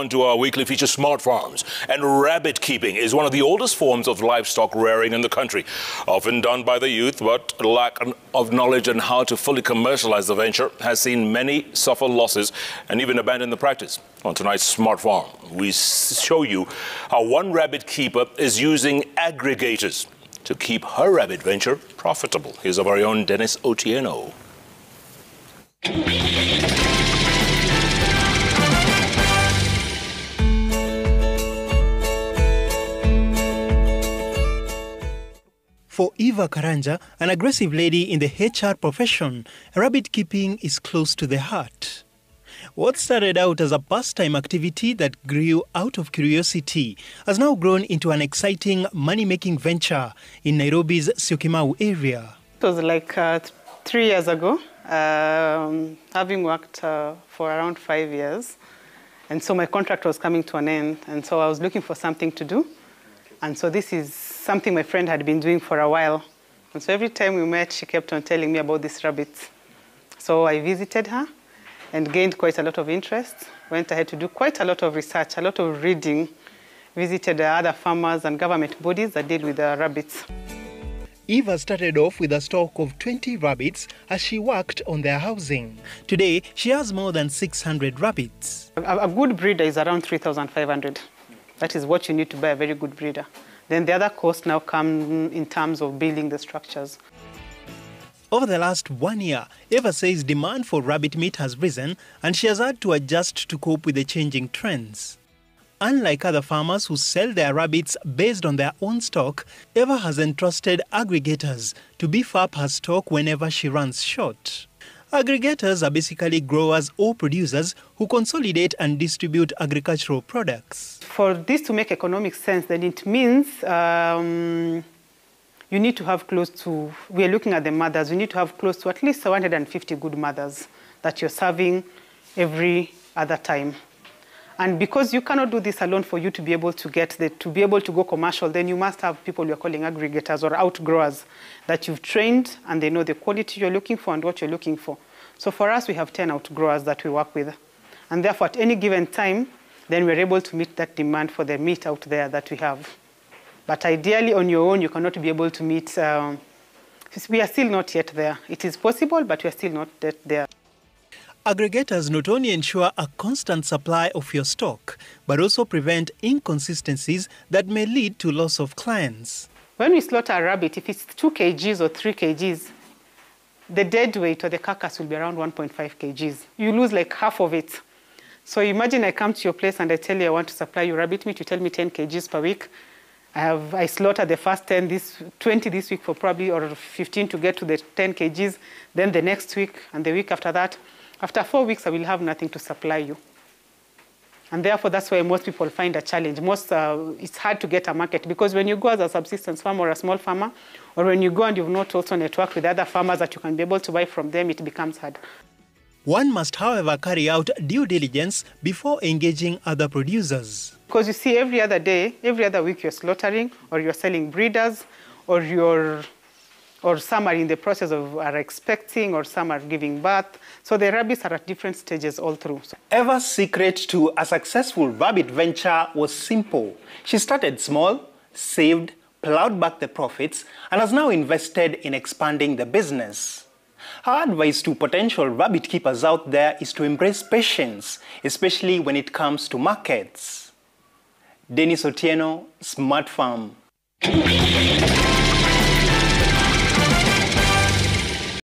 on to our weekly feature, Smart Farms. And rabbit keeping is one of the oldest forms of livestock rearing in the country, often done by the youth, but lack of knowledge on how to fully commercialize the venture has seen many suffer losses and even abandon the practice. On tonight's Smart Farm, we show you how one rabbit keeper is using aggregators to keep her rabbit venture profitable. Here's our very own Dennis Otieno. For Eva Karanja, an aggressive lady in the HR profession, rabbit keeping is close to the heart. What started out as a pastime activity that grew out of curiosity has now grown into an exciting money-making venture in Nairobi's Syokimau area. It was like 3 years ago, having worked for around 5 years. And so my contract was coming to an end. And so I was looking for something to do. And so this is something my friend had been doing for a while. And so every time we met, she kept on telling me about these rabbits. So I visited her and gained quite a lot of interest. Went ahead to do quite a lot of research, a lot of reading, visited other farmers and government bodies that deal with rabbits. Eva started off with a stock of 20 rabbits as she worked on their housing. Today, she has more than 600 rabbits. A good breeder is around 3,500. That is what you need to buy a very good breeder. Then the other costs now come in terms of building the structures. Over the last 1 year, Eva says demand for rabbit meat has risen and she has had to adjust to cope with the changing trends. Unlike other farmers who sell their rabbits based on their own stock, Eva has entrusted aggregators to beef up her stock whenever she runs short. Aggregators are basically growers or producers who consolidate and distribute agricultural products. For this to make economic sense, then it means you need to have close to, we are looking at the mothers, you need to have close to at least 150 good mothers that you're serving every other time. And because you cannot do this alone, for you to be able to go commercial, then you must have people you're calling aggregators or outgrowers that you've trained and they know the quality you're looking for and what you're looking for. So for us, we have 10 outgrowers that we work with. And therefore, at any given time, then we're able to meet that demand for the meat out there that we have. But ideally, on your own, you cannot be able to meet, we are still not yet there. It is possible, but we are still not yet there. Aggregators not only ensure a constant supply of your stock, but also prevent inconsistencies that may lead to loss of clients. When we slaughter a rabbit, if it's 2 kgs or 3 kgs, the dead weight or the carcass will be around 1.5 kgs. You lose like half of it. So imagine I come to your place and I tell you I want to supply you rabbit meat, you tell me 10 kgs per week. I slaughter the first 20 this week for probably, or 15 to get to the 10 kgs, then the next week and the week after that. After 4 weeks, I will have nothing to supply you. And therefore, that's why most people find a challenge. It's hard to get a market because when you go as a subsistence farmer or a small farmer, or when you go and you've not also networked with other farmers that you can be able to buy from them, it becomes hard. One must, however, carry out due diligence before engaging other producers. Because you see, every other day, every other week, you're slaughtering or you're selling breeders or some are in the process of are expecting, or some are giving birth. So the rabbits are at different stages all through. Eva's secret to a successful rabbit venture was simple. She started small, saved, plowed back the profits, and has now invested in expanding the business. Her advice to potential rabbit keepers out there is to embrace patience, especially when it comes to markets. Dennis Otieno, Smart Farm.